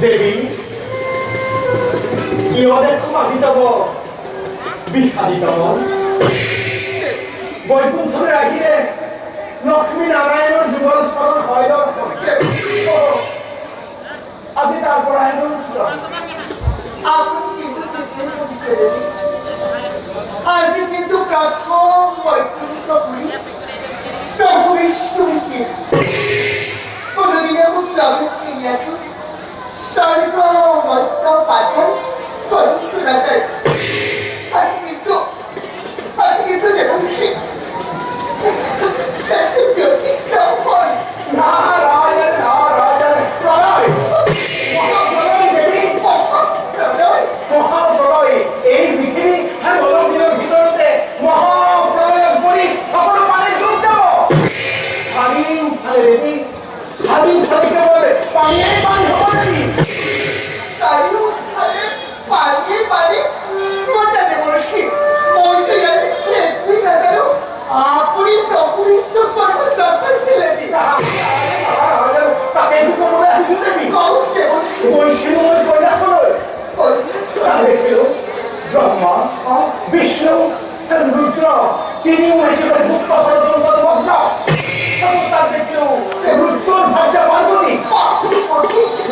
দেবী কিয়দেখন আহিতব বিষাদিতম বৈকুণ্ঠলৈ আহিলে লক্ষ্মী নাৰায়ণৰ যুগল স্মৰণ হয় আজি তাৰ পৰা আপুনি কিন্তু ঠিকেই কৰিছে দেবী আজি কিন্তু প্ৰথম বৈকুণ্ঠ বুলি প্ৰভু বিষ্ণু স্বর্গ মধ্য পাঠন করি শোনা যায় আজ কিন্তু যেমন এই পৃথিবী আর অলপ দিনের ভিতরতে মহাপ্রলয় পরি সকল পানি ডুব যাব স্বামী উঠালে দেবী স্বামী উঠালে কেবল পানিয়ে পানি হব দেবী স্বামী উঠালে পানিয়ে পানি কোথা দেব ঋষি মই তো জানি একদিন না জানো আপনি প্রভুষ্ট করব তপস্যা তাকে দুটো বলে আসি দেবী কম কেবল ওই শিরোময় কইলা হলো ব্রহ্মা বিষ্ণু রুদ্র তিনিও এসে মুক্ত ষড়যন্ত্র মগ্ন তার দেখলেও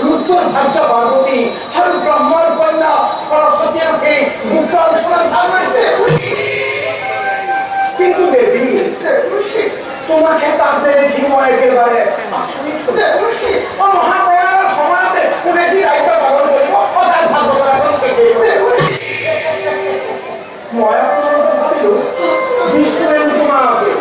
রুদ্রর ভার্যা পার্বতী আর ব্রহ্মার কন্যা সরস্বতী আঁকে মুক্ত আলোচনার সামনে কিন্তু দেবী তোমাকে তাকে দেখি মই একেবারে আচৰিত মহাপ্ৰয়াণৰ সময়তে কোনে কি দায়িত্ব পালন কৰিব তার ভাগৱতৰ আগত মই আপোনালোকক ভাবিলো বিষ্ণুৱে তোমাকে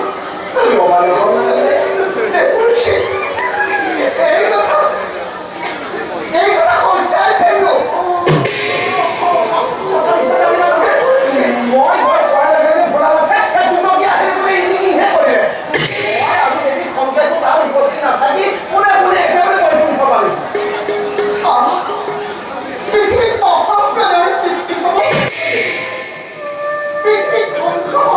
পৃথিবীত মহাপ্ৰলয়ৰ সৃষ্টি হ'ব পৃথিৱীত ধ্বংস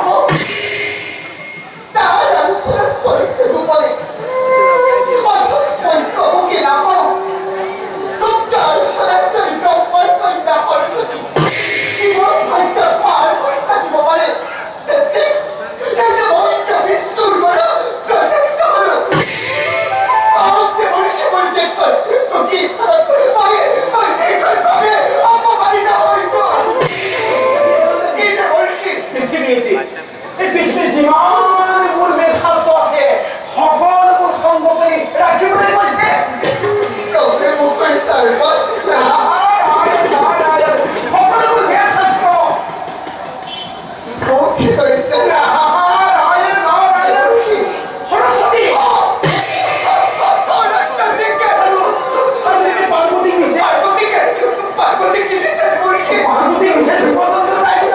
যিমান পূৰ্বে শাস্ত্ৰ আছে সকলোবোৰ সংগ কৰি ৰাখিবলৈ কৈছে প্ৰভুৱে মোক কৈছে আৰু সকলোবোৰ বেয়া শাস্ত্ৰ মোক কি কৰিছে সৰস্বতী আৰু দেৱী পাৰ্বতীক দিছে পাৰ্বতীক কি দিছে মূৰ্খী পাৰ্বতী হৈছে জীৱ-জন্তুৰ ৰাজ্য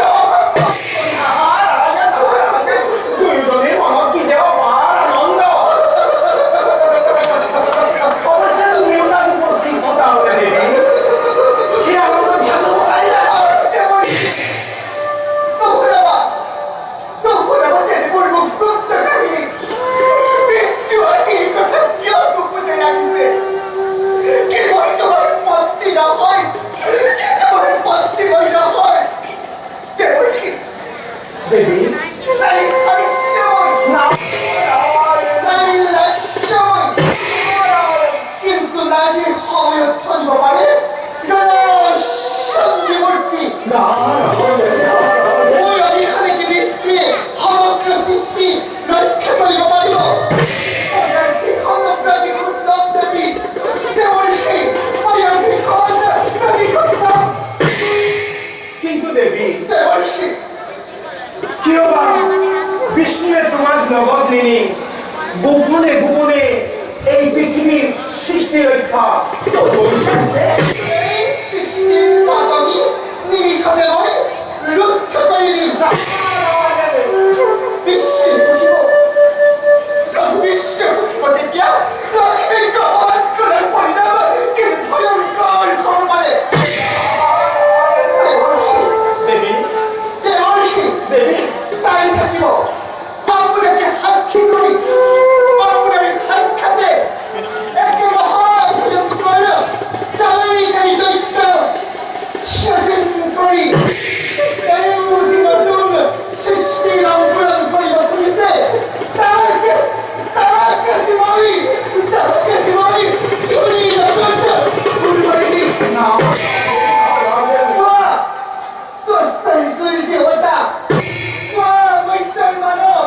দুয়োজনীৰ মনত কেতিয়াবা বৰ আনন্দ অৱশ্যে তুমিও তাত উপস্থিত থকা হ'লে দেৱী সেই আনন্দ ধ্যান ল'ব পাৰিলা দেৱী কিন্তু নাৰীৰ সময়ত ধৰিব পাৰে সঙ্গীমূৰ্তি মোৰ অবিহনে কি বিষ্ণুৱে সমগ্ৰ সৃষ্টি ৰক্ষা কৰিব পাৰিব কিন্তু দেৱী কিয় বা বিষ্ণুৱে তোমাক লগত নিনি গোপনে গোপনে এই পৃথিৱীৰ সৃষ্টি ৰক্ষা কৰি চাইছে সৃষ্টিৰ পাতনি নিমিষতে মই ৰুদ্ধ কৰি দিম বিষ্ণুৱে বুজিব প্ৰভু বিষ্ণুৱে বুজিব তেতিয়া অপমান কৰাৰ পৰিণাম কি ভয়ংকৰ হ'ব পাৰে দেৱী দেৱী চাই থাকিব আপোনাকে সাক্ষী কৰি আপোনাৰ সাক্ষাতে একে মহাভয়ংকৰ দায়কাৰী দৈত্য সৃজন কৰি এই নতুন সৃষ্টিৰ অংকুৰণ কৰিব খুজিছে তাকে জীৱনী দেৱতা মৈত্ৰৰ মানৱ